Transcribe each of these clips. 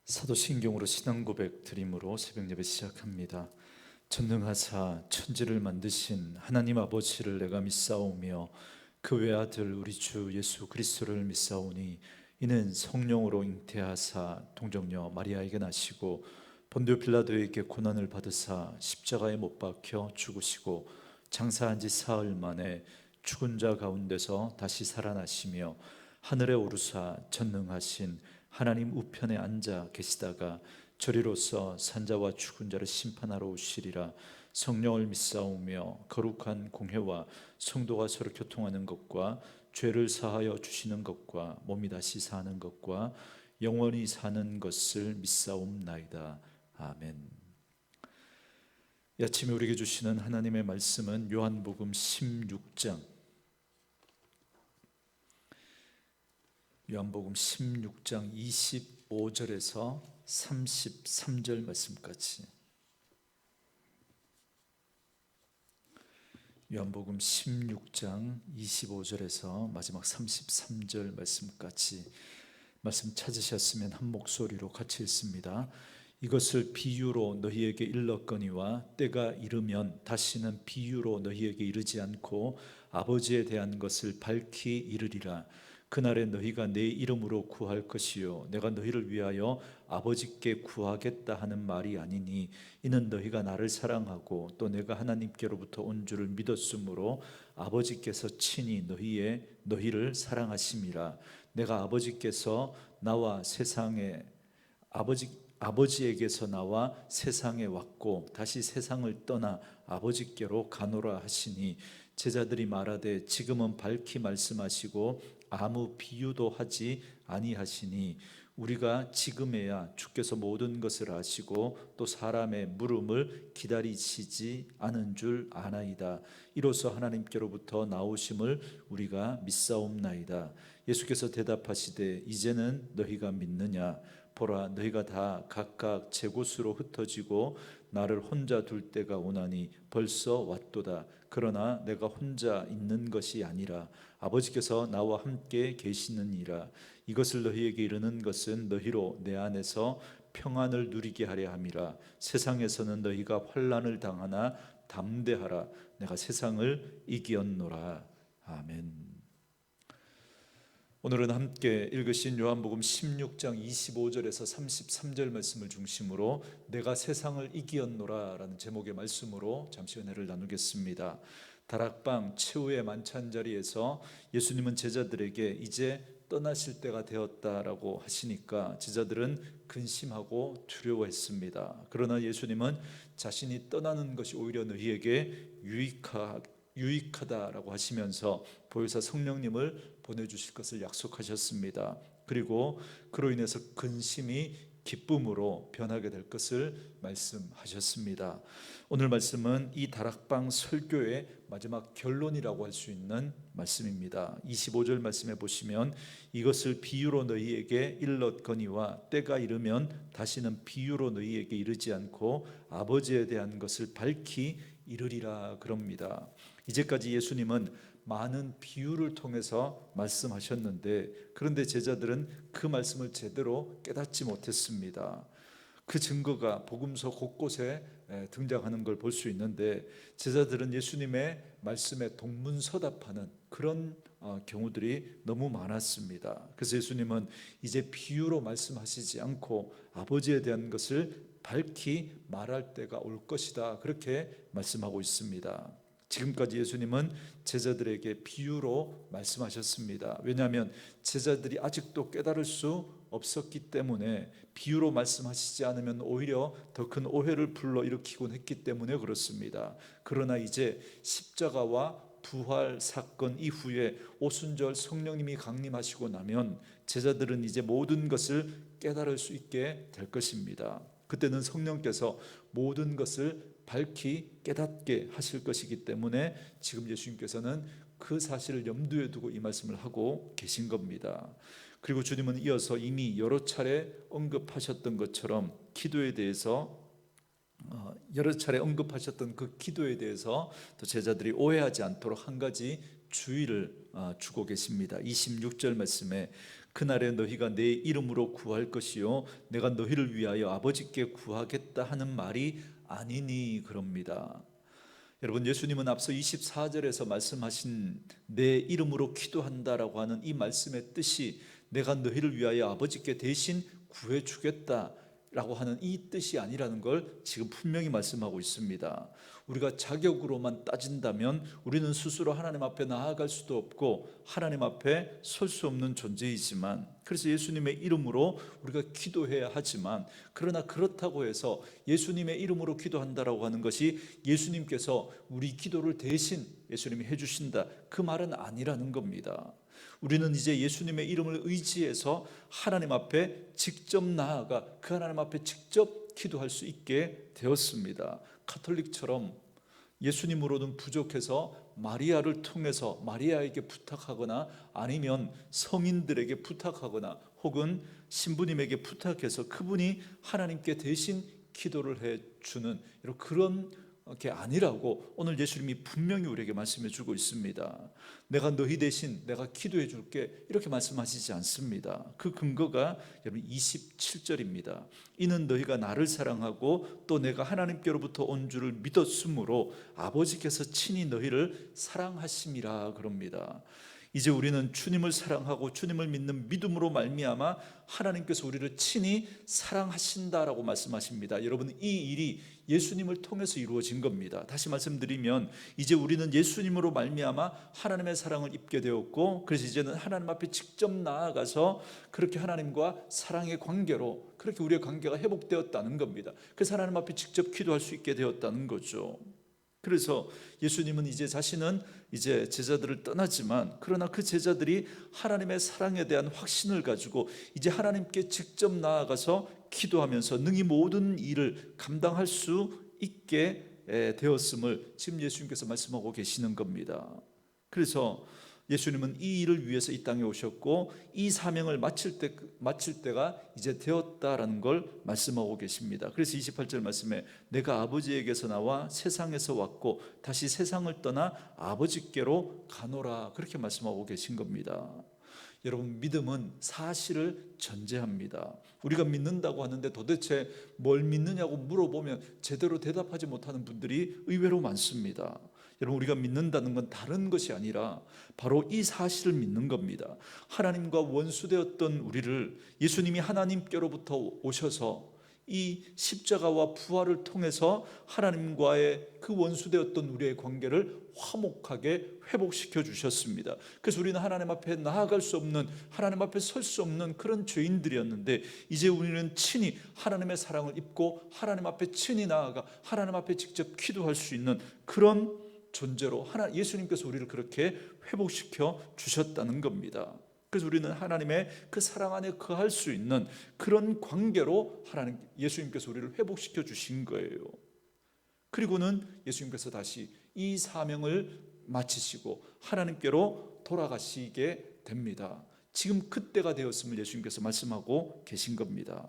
사도신경으로 신앙 고백 드림으로 새벽 예배 시작합니다. 전능하사 천지를 만드신 하나님 아버지를 내가 믿사오며 그 외아들 우리 주 예수 그리스도를 믿사오니 이는 성령으로 잉태하사 동정녀 마리아에게 나시고 본디오 빌라도에게 고난을 받으사 십자가에 못 박혀 죽으시고 장사한 지 사흘 만에 죽은 자 가운데서 다시 살아나시며 하늘에 오르사 전능하신 하나님 우편에 앉아 계시다가 저리로서 산자와 죽은 자를 심판하러 오시리라. 성령을 믿사오며 거룩한 공회와 성도가 서로 교통하는 것과 죄를 사하여 주시는 것과 몸이 다시 사는 것과 영원히 사는 것을 믿사옵나이다. 아멘. 이 아침에 우리에게 주시는 하나님의 말씀은 요한복음 16장 요한복음 16장 25절에서 33절 말씀까지, 요한복음 16장 25절에서 마지막 33절 말씀까지 말씀 찾으셨으면 한 목소리로 같이 읽습니다. 이것을 비유로 너희에게 일렀거니와 때가 이르면 다시는 비유로 너희에게 이르지 않고 아버지에 대한 것을 밝히 이르리라. 그날에 너희가 내 이름으로 구할 것이요 내가 너희를 위하여 아버지께 구하겠다 하는 말이 아니니 이는 너희가 나를 사랑하고 또 내가 하나님께로부터 온 줄을 믿었으므로 아버지께서 친히 너희를 사랑하심이라. 내가 아버지께서 나와 세상에 아버지에게서 나와 세상에 왔고 다시 세상을 떠나 아버지께로 가노라 하시니, 제자들이 말하되 지금은 밝히 말씀하시고 아무 비유도 하지 아니하시니 우리가 지금에야 주께서 모든 것을 아시고 또 사람의 물음을 기다리시지 않은 줄 아나이다. 이로써 하나님께로부터 나오심을 우리가 믿사옵나이다. 예수께서 대답하시되 이제는 너희가 믿느냐? 보라, 너희가 다 각각 제 곳으로 흩어지고 나를 혼자 둘 때가 오나니 벌써 왔도다. 그러나 내가 혼자 있는 것이 아니라 아버지께서 나와 함께 계시느니라. 이것을 너희에게 이르는 것은 너희로 내 안에서 평안을 누리게 하려 함이라. 세상에서는 너희가 환난을 당하나 담대하라. 내가 세상을 이기었노라. 아멘. 오늘은 함께 읽으신 요한복음 16장 25절에서 33절 말씀을 중심으로 내가 세상을 이기었노라 라는 제목의 말씀으로 잠시 은혜를 나누겠습니다. 다락방 최후의 만찬 자리에서 예수님은 제자들에게 이제 떠나실 때가 되었다라고 하시니까 제자들은 근심하고 두려워했습니다. 그러나 예수님은 자신이 떠나는 것이 오히려 너희에게 유익하다라고 하시면서 보혜사 성령님을 보내주실 것을 약속하셨습니다. 그리고 그로 인해서 근심이 기쁨으로 변하게 될 것을 말씀하셨습니다. 오늘 말씀은 이 다락방 설교의 마지막 결론이라고 할 수 있는 말씀입니다. 25절 말씀에 보시면 이것을 비유로 너희에게 일렀거니와 때가 이르면 다시는 비유로 너희에게 이르지 않고 아버지에 대한 것을 밝히 이르리라 그럽니다. 이제까지 예수님은 많은 비유를 통해서 말씀하셨는데 그런데 제자들은 그 말씀을 제대로 깨닫지 못했습니다. 그 증거가 복음서 곳곳에 등장하는 걸 볼 수 있는데 제자들은 예수님의 말씀에 동문서답하는 그런 경우들이 너무 많았습니다. 그래서 예수님은 이제 비유로 말씀하시지 않고 아버지에 대한 것을 밝히 말할 때가 올 것이다, 그렇게 말씀하고 있습니다. 지금까지 예수님은 제자들에게 비유로 말씀하셨습니다. 왜냐하면 제자들이 아직도 깨달을 수 없었기 때문에, 비유로 말씀하시지 않으면 오히려 더 큰 오해를 불러일으키곤 했기 때문에 그렇습니다. 그러나 이제 십자가와 부활 사건 이후에 오순절 성령님이 강림하시고 나면 제자들은 이제 모든 것을 깨달을 수 있게 될 것입니다. 그때는 성령께서 모든 것을 밝히 깨닫게 하실 것이기 때문에 지금 예수님께서는 그 사실을 염두에 두고 이 말씀을 하고 계신 겁니다. 그리고 주님은 이어서 이미 여러 차례 언급하셨던 것처럼 기도에 대해서 여러 차례 언급하셨던 그 기도에 대해서 또 제자들이 오해하지 않도록 한 가지 주의를 주고 계십니다. 26절 말씀에 그날에 너희가 내 이름으로 구할 것이요 내가 너희를 위하여 아버지께 구하겠다 하는 말이 아니니 그럽니다. 여러분, 예수님은 앞서 24절에서 말씀하신 내 이름으로 기도한다라고 하는 이 말씀의 뜻이 내가 너희를 위하여 아버지께 대신 구해주겠다라고 하는 이 뜻이 아니라는 걸 지금 분명히 말씀하고 있습니다. 우리가 자격으로만 따진다면 우리는 스스로 하나님 앞에 나아갈 수도 없고 하나님 앞에 설 수 없는 존재이지만, 그래서 예수님의 이름으로 우리가 기도해야 하지만, 그러나 그렇다고 해서 예수님의 이름으로 기도한다라고 하는 것이 예수님께서 우리 기도를 대신 예수님이 해주신다, 그 말은 아니라는 겁니다. 우리는 이제 예수님의 이름을 의지해서 하나님 앞에 직접 나아가 그 하나님 앞에 직접 기도할 수 있게 되었습니다. 가톨릭처럼 예수님으로는 부족해서 마리아를 통해서 마리아에게 부탁하거나 아니면 성인들에게 부탁하거나 혹은 신부님에게 부탁해서 그분이 하나님께 대신 기도를 해주는 그런 게 아니라고 오늘 예수님이 분명히 우리에게 말씀해 주고 있습니다. 내가 너희 대신 내가 기도해 줄게 이렇게 말씀하시지 않습니다. 그 근거가 여러분 27절입니다. 이는 너희가 나를 사랑하고 또 내가 하나님께로부터 온 줄을 믿었으므로 아버지께서 친히 너희를 사랑하심이라 그럽니다. 이제 우리는 주님을 사랑하고 주님을 믿는 믿음으로 말미암아 하나님께서 우리를 친히 사랑하신다라고 말씀하십니다. 여러분, 이 일이 예수님을 통해서 이루어진 겁니다. 다시 말씀드리면 이제 우리는 예수님으로 말미암아 하나님의 사랑을 입게 되었고, 그래서 이제는 하나님 앞에 직접 나아가서 그렇게 하나님과 사랑의 관계로 그렇게 우리의 관계가 회복되었다는 겁니다. 그래서 하나님 앞에 직접 기도할 수 있게 되었다는 거죠. 그래서 예수님은 이제 자신은 이제 제자들을 떠나지만, 그러나 그 제자들이 하나님의 사랑에 대한 확신을 가지고 이제 하나님께 직접 나아가서 기도하면서 능히 모든 일을 감당할 수 있게 되었음을 지금 예수님께서 말씀하고 계시는 겁니다. 그래서 예수님은 이 일을 위해서 이 땅에 오셨고 이 사명을 마칠 때가 이제 되었다라는 걸 말씀하고 계십니다. 그래서 28절 말씀에 내가 아버지에게서 나와 세상에서 왔고 다시 세상을 떠나 아버지께로 가노라, 그렇게 말씀하고 계신 겁니다. 여러분, 믿음은 사실을 전제합니다. 우리가 믿는다고 하는데 도대체 뭘 믿느냐고 물어보면 제대로 대답하지 못하는 분들이 의외로 많습니다. 여러분, 우리가 믿는다는 건 다른 것이 아니라 바로 이 사실을 믿는 겁니다. 하나님과 원수되었던 우리를 예수님이 하나님께로부터 오셔서 이 십자가와 부활을 통해서 하나님과의 그 원수되었던 우리의 관계를 화목하게 회복시켜 주셨습니다. 그래서 우리는 하나님 앞에 나아갈 수 없는, 하나님 앞에 설 수 없는 그런 죄인들이었는데 이제 우리는 친히 하나님의 사랑을 입고 하나님 앞에 친히 나아가 하나님 앞에 직접 기도할 수 있는 그런 존재로 예수님께서 우리를 그렇게 회복시켜 주셨다는 겁니다. 그래서 우리는 하나님의 그 사랑 안에 거할 수 있는 그런 관계로 예수님께서 우리를 회복시켜 주신 거예요. 그리고는 예수님께서 다시 이 사명을 마치시고 하나님께로 돌아가시게 됩니다. 지금 그때가 되었음을 예수님께서 말씀하고 계신 겁니다.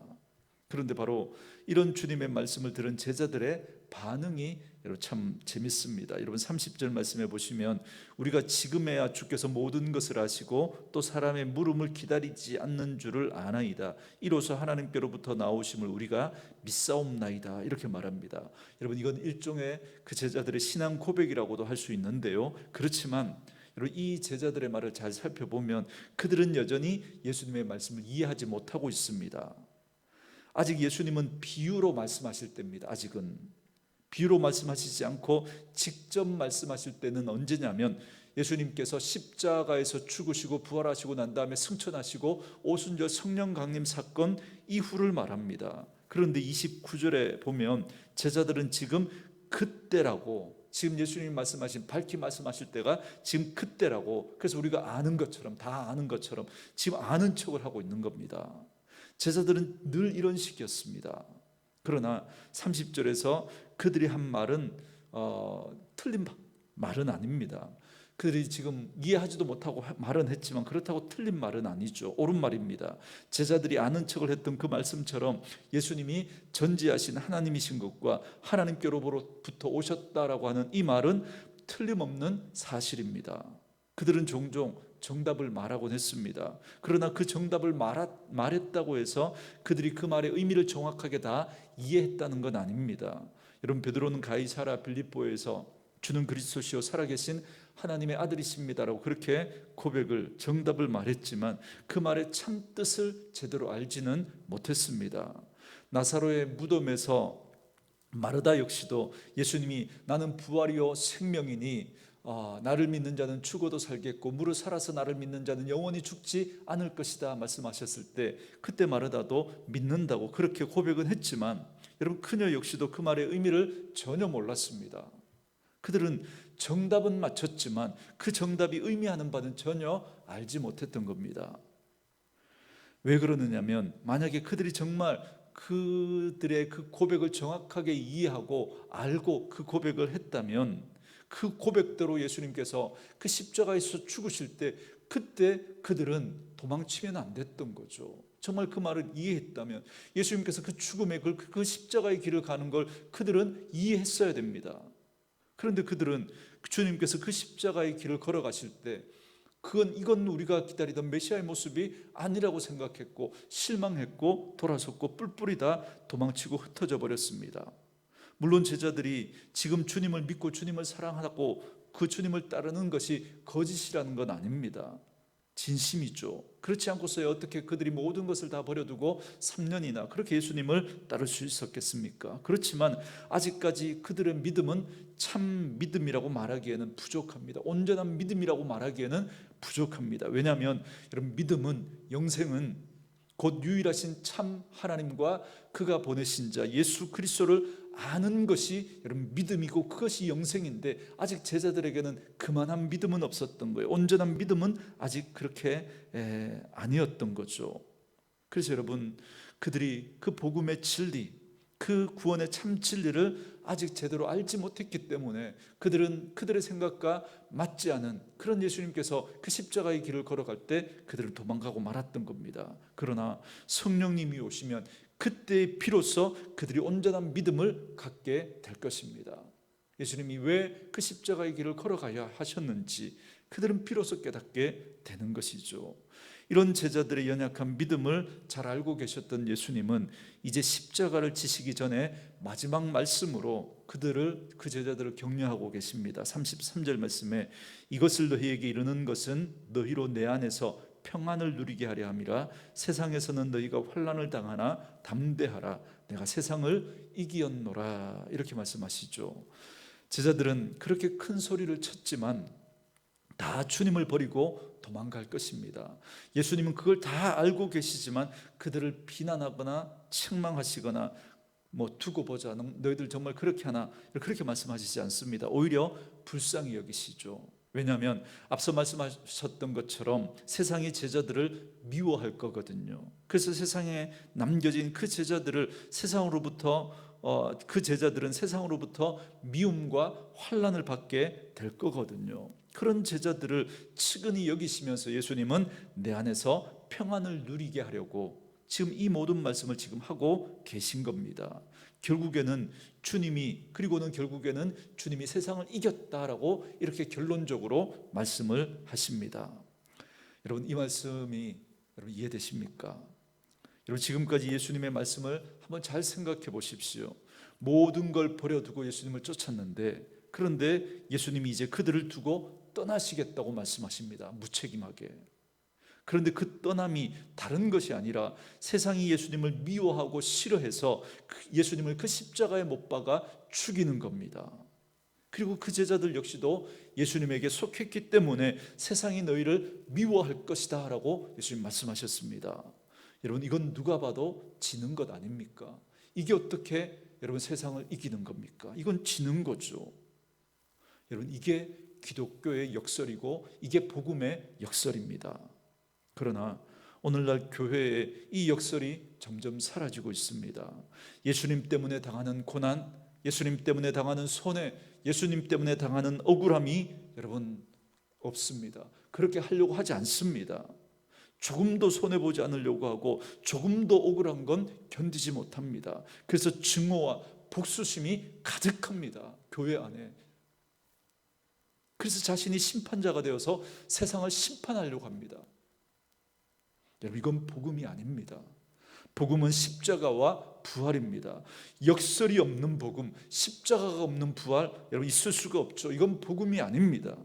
그런데 바로 이런 주님의 말씀을 들은 제자들의 반응이 여러분 참 재밌습니다. 여러분 30절 말씀해 보시면 우리가 지금에야 주께서 모든 것을 아시고 또 사람의 물음을 기다리지 않는 줄을 아나이다. 이로써 하나님께로부터 나오심을 우리가 믿사옵나이다. 이렇게 말합니다. 여러분, 이건 일종의 그 제자들의 신앙 고백이라고도 할 수 있는데요. 그렇지만 여러분, 이 제자들의 말을 잘 살펴보면 그들은 여전히 예수님의 말씀을 이해하지 못하고 있습니다. 아직 예수님은 비유로 말씀하실 때입니다. 아직은 비유로 말씀하시지 않고 직접 말씀하실 때는 언제냐면 예수님께서 십자가에서 죽으시고 부활하시고 난 다음에 승천하시고 오순절 성령 강림 사건 이후를 말합니다. 그런데 29절에 보면 제자들은 지금 그때라고, 지금 예수님이 말씀하신 밝히 말씀하실 때가 지금 그때라고, 그래서 우리가 아는 것처럼 다 아는 것처럼 지금 아는 척을 하고 있는 겁니다. 제자들은 늘 이런 식이었습니다. 그러나 30절에서 그들이 한 말은 틀린 말은 아닙니다. 그들이 지금 이해하지도 못하고 말은 했지만 그렇다고 틀린 말은 아니죠. 옳은 말입니다. 제자들이 아는 척을 했던 그 말씀처럼 예수님이 전지하신 하나님이신 것과 하나님께로부터 오셨다라고 하는 이 말은 틀림없는 사실입니다. 그들은 종종 정답을 말하곤 했습니다. 그러나 그 정답을 말했다고 해서 그들이 그 말의 의미를 정확하게 다 이해했다는 건 아닙니다. 여러분, 베드로는 가이사랴 빌립보에서 주는 그리스도시요 살아계신 하나님의 아들이십니다라고 그렇게 고백을, 정답을 말했지만 그 말의 참 뜻을 제대로 알지는 못했습니다. 나사로의 무덤에서 마르다 역시도 예수님이 나는 부활이요 생명이니 나를 믿는 자는 죽어도 살겠고 무릇 살아서 나를 믿는 자는 영원히 죽지 않을 것이다 말씀하셨을 때, 그때 마르다도 믿는다고 그렇게 고백은 했지만 여러분, 그녀 역시도 그 말의 의미를 전혀 몰랐습니다. 그들은 정답은 맞췄지만 그 정답이 의미하는 바는 전혀 알지 못했던 겁니다. 왜 그러느냐면, 만약에 그들이 정말 그들의 그 고백을 정확하게 이해하고 알고 그 고백을 했다면 그 고백대로 예수님께서 그 십자가에서 죽으실 때 그때 그들은 도망치면 안 됐던 거죠. 정말 그 말을 이해했다면 예수님께서 그 죽음의 그 십자가의 길을 가는 걸 그들은 이해했어야 됩니다. 그런데 그들은 주님께서 그 십자가의 길을 걸어가실 때 이건 우리가 기다리던 메시아의 모습이 아니라고 생각했고 실망했고 돌아섰고 뿔뿔이 다 도망치고 흩어져 버렸습니다. 물론 제자들이 지금 주님을 믿고 주님을 사랑하고 그 주님을 따르는 것이 거짓이라는 건 아닙니다. 진심이죠. 그렇지 않고서야 어떻게 그들이 모든 것을 다 버려두고 3년이나 그렇게 예수님을 따를 수 있었겠습니까? 그렇지만 아직까지 그들의 믿음은 참 믿음이라고 말하기에는 부족합니다. 온전한 믿음이라고 말하기에는 부족합니다. 왜냐하면 여러분, 믿음은, 영생은 곧 유일하신 참 하나님과 그가 보내신 자 예수 그리스도를 아는 것이 여러분 믿음이고 그것이 영생인데, 아직 제자들에게는 그만한 믿음은 없었던 거예요. 온전한 믿음은 아직 그렇게 아니었던 거죠. 그래서 여러분, 그들이 그 복음의 진리, 그 구원의 참 진리를 아직 제대로 알지 못했기 때문에 그들은 그들의 생각과 맞지 않은 그런 예수님께서 그 십자가의 길을 걸어갈 때 그들은 도망가고 말았던 겁니다. 그러나 성령님이 오시면 그때 비로소 그들이 온전한 믿음을 갖게 될 것입니다. 예수님이 왜 그 십자가의 길을 걸어가야 하셨는지 그들은 비로소 깨닫게 되는 것이죠. 이런 제자들의 연약한 믿음을 잘 알고 계셨던 예수님은 이제 십자가를 지시기 전에 마지막 말씀으로 그 제자들을 격려하고 계십니다. 33절 말씀에 이것을 너희에게 이르는 것은 너희로 내 안에서 평안을 누리게 하려 함이라. 세상에서는 너희가 환난을 당하나 담대하라. 내가 세상을 이기었노라. 이렇게 말씀하시죠. 제자들은 그렇게 큰 소리를 쳤지만 다 주님을 버리고 도망갈 것입니다. 예수님은 그걸 다 알고 계시지만 그들을 비난하거나 책망하시거나 두고 보자, 너희들 정말 그렇게 하나, 그렇게 말씀하시지 않습니다. 오히려 불쌍히 여기시죠. 왜냐하면 앞서 말씀하셨던 것처럼 세상이 제자들을 미워할 거거든요. 그래서 세상에 남겨진 그 제자들을 그 제자들은 세상으로부터 미움과 환난을 받게 될 거거든요. 그런 제자들을 측은히 여기시면서 예수님은 내 안에서 평안을 누리게 하려고 지금 이 모든 말씀을 지금 하고 계신 겁니다. 결국에는 주님이 세상을 이겼다라고 이렇게 결론적으로 말씀을 하십니다. 여러분, 이 말씀이 여러분 이해되십니까? 여러분, 지금까지 예수님의 말씀을 한번 잘 생각해 보십시오. 모든 걸 버려두고 예수님을 쫓았는데, 그런데 예수님이 이제 그들을 두고 떠나시겠다고 말씀하십니다. 무책임하게. 그런데 그 떠남이 다른 것이 아니라 세상이 예수님을 미워하고 싫어해서 예수님을 그 십자가에 못 박아 죽이는 겁니다. 그리고 그 제자들 역시도 예수님에게 속했기 때문에 세상이 너희를 미워할 것이다 라고 예수님 말씀하셨습니다. 여러분, 이건 누가 봐도 지는 것 아닙니까? 이게 어떻게 여러분 세상을 이기는 겁니까? 이건 지는 거죠. 여러분, 이게 기독교의 역설이고 이게 복음의 역설입니다. 그러나 오늘날 교회에 이 역설이 점점 사라지고 있습니다. 예수님 때문에 당하는 고난, 예수님 때문에 당하는 손해, 예수님 때문에 당하는 억울함이 여러분 없습니다. 그렇게 하려고 하지 않습니다. 조금도 손해보지 않으려고 하고 조금도 억울한 건 견디지 못합니다. 그래서 증오와 복수심이 가득합니다. 교회 안에. 그래서 자신이 심판자가 되어서 세상을 심판하려고 합니다. 여러분, 이건 복음이 아닙니다. 복음은 십자가와 부활입니다. 역설이 없는 복음, 십자가가 없는 부활, 여러분 있을 수가 없죠. 이건 복음이 아닙니다.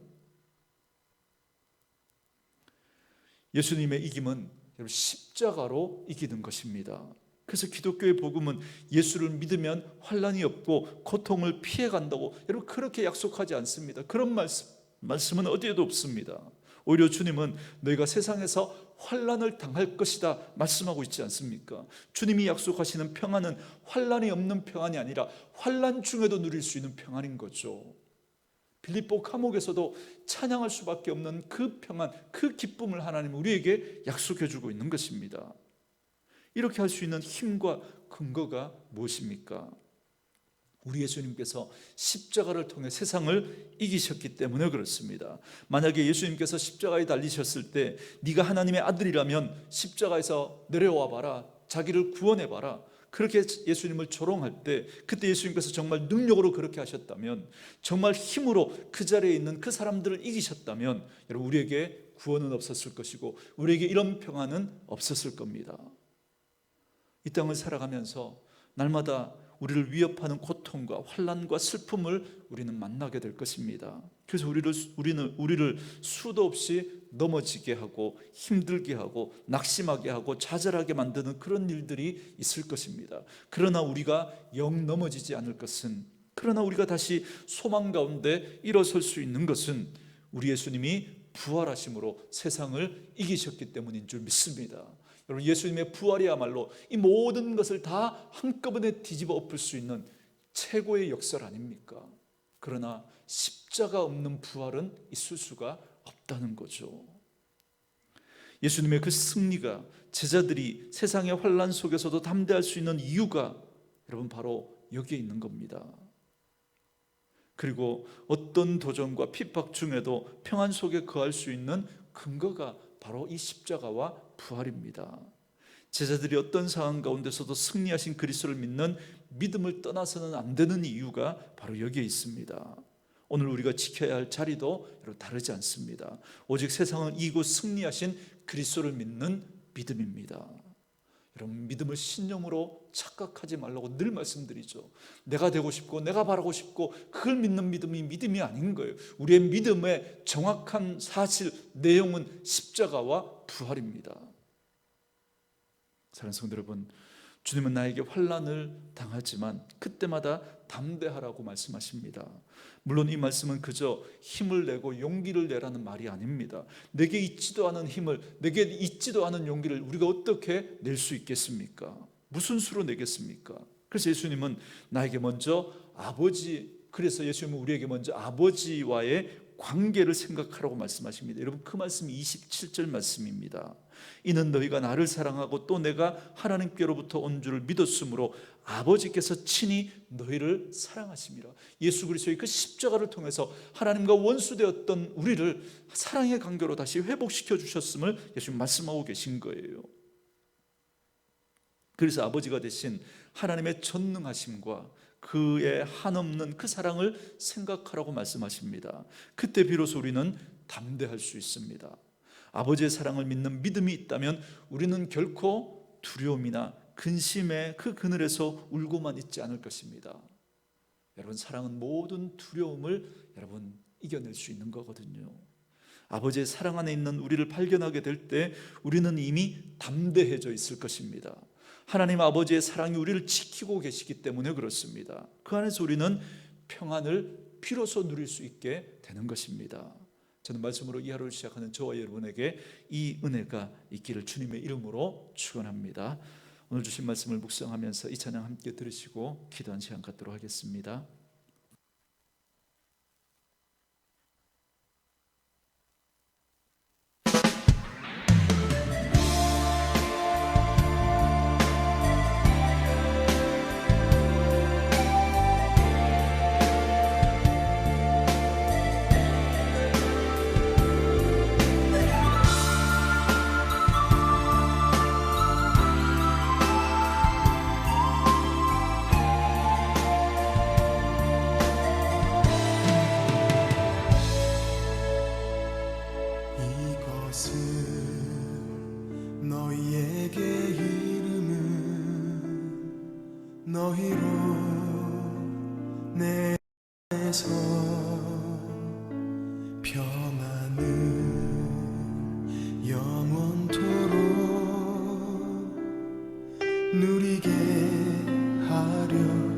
예수님의 이김은 여러분 십자가로 이기는 것입니다. 그래서 기독교의 복음은 예수를 믿으면 환난이 없고 고통을 피해간다고 여러분 그렇게 약속하지 않습니다. 그런 말씀은 어디에도 없습니다. 오히려 주님은 너희가 세상에서 환난을 당할 것이다 말씀하고 있지 않습니까? 주님이 약속하시는 평안은 환난이 없는 평안이 아니라 환난 중에도 누릴 수 있는 평안인 거죠. 빌립보 감옥에서도 찬양할 수밖에 없는 그 평안, 그 기쁨을 하나님은 우리에게 약속해 주고 있는 것입니다. 이렇게 할 수 있는 힘과 근거가 무엇입니까? 우리 예수님께서 십자가를 통해 세상을 이기셨기 때문에 그렇습니다. 만약에 예수님께서 십자가에 달리셨을 때 네가 하나님의 아들이라면 십자가에서 내려와 봐라, 자기를 구원해 봐라, 그렇게 예수님을 조롱할 때 그때 예수님께서 정말 능력으로 그렇게 하셨다면, 정말 힘으로 그 자리에 있는 그 사람들을 이기셨다면 여러분 우리에게 구원은 없었을 것이고 우리에게 이런 평안은 없었을 겁니다. 이 땅을 살아가면서 날마다 우리를 위협하는 고통과 환난과 슬픔을 우리는 만나게 될 것입니다. 그래서 우리를 수도 없이 넘어지게 하고 힘들게 하고 낙심하게 하고 좌절하게 만드는 그런 일들이 있을 것입니다. 그러나 우리가 영 넘어지지 않을 것은, 그러나 우리가 다시 소망 가운데 일어설 수 있는 것은 우리 예수님이 부활하심으로 세상을 이기셨기 때문인 줄 믿습니다. 여러분, 예수님의 부활이야말로 이 모든 것을 다 한꺼번에 뒤집어 엎을 수 있는 최고의 역설 아닙니까? 그러나 십자가 없는 부활은 있을 수가 없다는 거죠. 예수님의 그 승리가 제자들이 세상의 환난 속에서도 담대할 수 있는 이유가 여러분 바로 여기에 있는 겁니다. 그리고 어떤 도전과 핍박 중에도 평안 속에 거할 수 있는 근거가 바로 이 십자가와 부활입니다. 제자들이 어떤 상황 가운데서도 승리하신 그리스도를 믿는 믿음을 떠나서는 안 되는 이유가 바로 여기에 있습니다. 오늘 우리가 지켜야 할 자리도 여러분 다르지 않습니다. 오직 세상을 이기고 승리하신 그리스도를 믿는 믿음입니다. 여러분, 믿음을 신념으로 착각하지 말라고 늘 말씀드리죠. 내가 되고 싶고 내가 바라고 싶고 그걸 믿는 믿음이 믿음이 아닌 거예요. 우리의 믿음의 정확한 사실, 내용은 십자가와 부활입니다. 사랑하는 성도 여러분, 주님은 나에게 환난을 당하지만 그때마다 담대하라고 말씀하십니다. 물론 이 말씀은 그저 힘을 내고 용기를 내라는 말이 아닙니다. 내게 있지도 않은 힘을, 내게 있지도 않은 용기를 우리가 어떻게 낼 수 있겠습니까? 무슨 수로 내겠습니까? 그래서 예수님은 나에게 먼저 그래서 예수님은 우리에게 먼저 아버지와의 관계를 생각하라고 말씀하십니다. 여러분, 그 말씀이 27절 말씀입니다. 이는 너희가 나를 사랑하고 또 내가 하나님께로부터 온 줄을 믿었으므로 아버지께서 친히 너희를 사랑하심이라. 예수 그리스도의 그 십자가를 통해서 하나님과 원수되었던 우리를 사랑의 관계로 다시 회복시켜 주셨음을 예수님 말씀하고 계신 거예요. 그래서 아버지가 되신 하나님의 전능하심과 그의 한없는 그 사랑을 생각하라고 말씀하십니다. 그때 비로소 우리는 담대할 수 있습니다. 아버지의 사랑을 믿는 믿음이 있다면 우리는 결코 두려움이나 근심의 그 그늘에서 울고만 있지 않을 것입니다. 여러분, 사랑은 모든 두려움을 여러분 이겨낼 수 있는 거거든요. 아버지의 사랑 안에 있는 우리를 발견하게 될 때 우리는 이미 담대해져 있을 것입니다. 하나님 아버지의 사랑이 우리를 지키고 계시기 때문에 그렇습니다. 그 안에서 우리는 평안을 비로소 누릴 수 있게 되는 것입니다. 저는 말씀으로 이 하루를 시작하는 저와 여러분에게 이 은혜가 있기를 주님의 이름으로 축원합니다. 오늘 주신 말씀을 묵상하면서 이 찬양 함께 들으시고 기도한 시간 갖도록 하겠습니다. 너희에게 이름은 너희로 내 안에서 평안을 영원토록 누리게 하려